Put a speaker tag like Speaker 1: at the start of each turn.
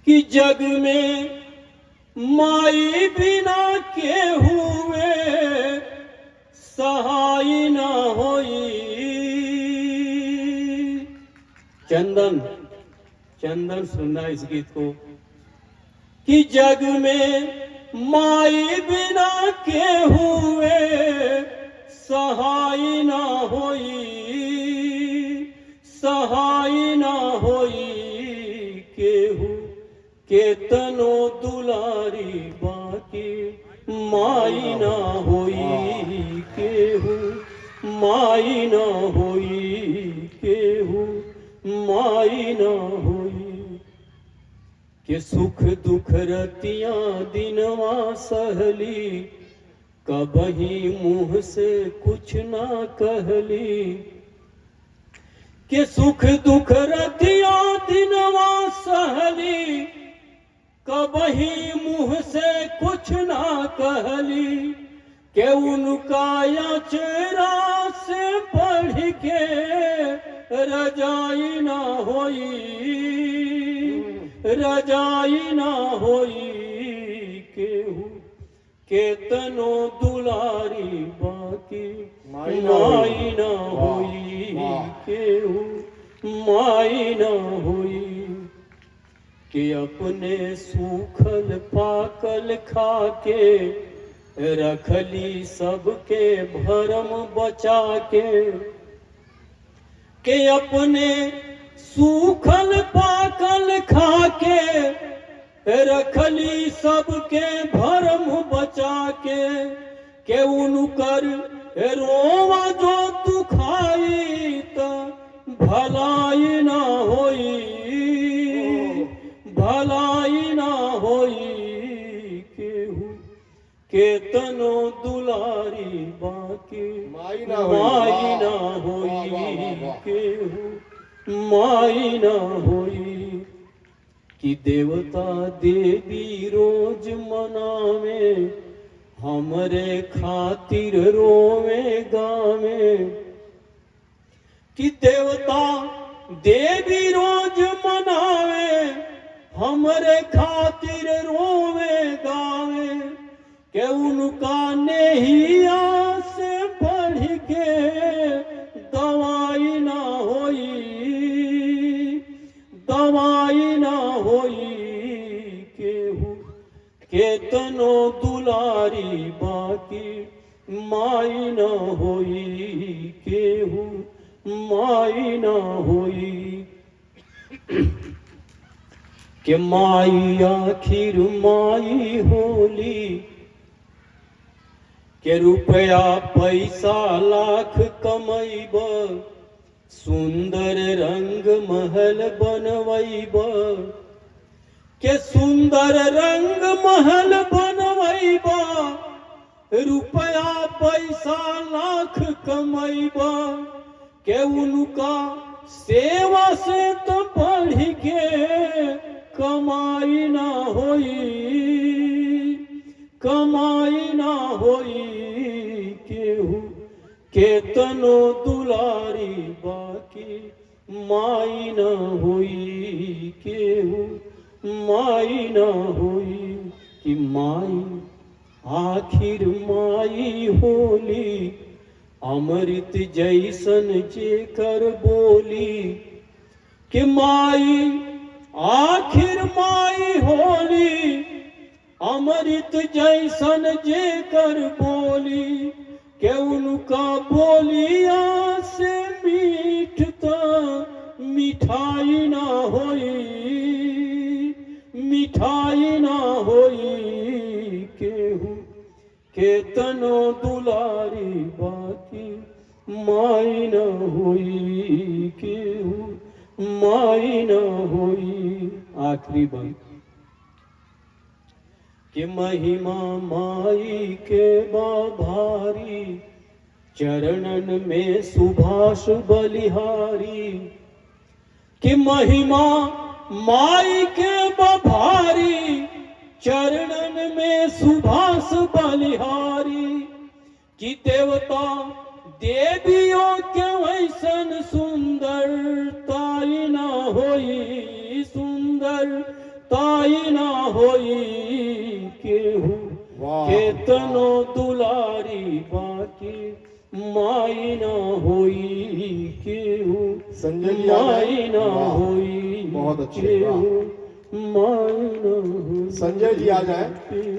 Speaker 1: कि जग में माई बिना के हुए सहाय न होई। चंदन चंदन सुनना इस गीत को कि जग में माई बिना के हुए सहाय न होई, सहाय न होई। केहू केतनो दुलारी बाकी माई न होई, केहू माई न होई, केहू माई न होई। के सुख दुख रतियां दिनवा सहली, कबही मुँह से कुछ ना कहली। के सुख दुख रतियां दिनवा सहली, कबही मुँह से कुछ ना कहली। के उनका चेहरा से पढ़ के रजाई ना होई, रजाई ना होई। केहू केतनो दुलारी बाकी माई ना होई, केहू माई ना होई। के अपने सूखल पाकल खाके रखली सबके भरम बचा के अपने सूखल पाकल खाके रखली सबके भरम बचा के उनकर रोवा जो तू खाई त भलाई ना होई, भलाई ना होई। केहू केतनो दुलारी बाकी माई ना होई, केहू माई ना होई। कि देवता देवी रोज मनावे, हमरे खातिर रोवे गावे। कि देवता देवी रोज मनावे, हमरे खातिर रोवे गावे। के उनका नेहिया से बढ़ के दवाई ना होई, दवाई ना होई। केहू केतनो दुलारी बाकी माई ना होई, केहू माई ना होई। के माई आखिर माई होली, के रुपया पैसा लाख कमैब, सुंदर रंग महल बनवैब। के सुंदर रंग महल बनवैब, रुपया पैसा लाख कमैब। के उनका सेवा से तो बढ़ के कमाई ना होई, कमाई ना होई। केहू केतनो दुलारी बाकी माई ना होई, केहू माई ना होई। कि माई आखिर माई होली, अमृत जैसन जेकर बोली। कि माई आखिर माई होली, अमृत जैसन जेकर बोली। के उनका बोलिया से मीठता मिठाई ना होई, मिठाई ना होई। केहू केतनो दुलारी बाकी माई ना होई, केहू माई ना होई। आखिरी बात कि महिमा माई के भारी, चरणन में सुभाष बलिहारी। कि महिमा माई के भारी, चरणन में सुभाष बलिहारी। कि देवता देवियों के वैसन सुंदरता न होई, सुंदर તાઈ ના હોઈ કેહું
Speaker 2: વાહ.
Speaker 1: કેતનો દુલારી બાકી માઈ ના હોઈ કેહું
Speaker 2: संजय जी आ
Speaker 1: માઈ
Speaker 2: जाए।
Speaker 1: ના
Speaker 2: वाह,
Speaker 1: હોઈ
Speaker 2: बहुत अच्छे, वाह।
Speaker 1: કેહું માઈ ના હોઈ
Speaker 2: संजय जी आ जाए।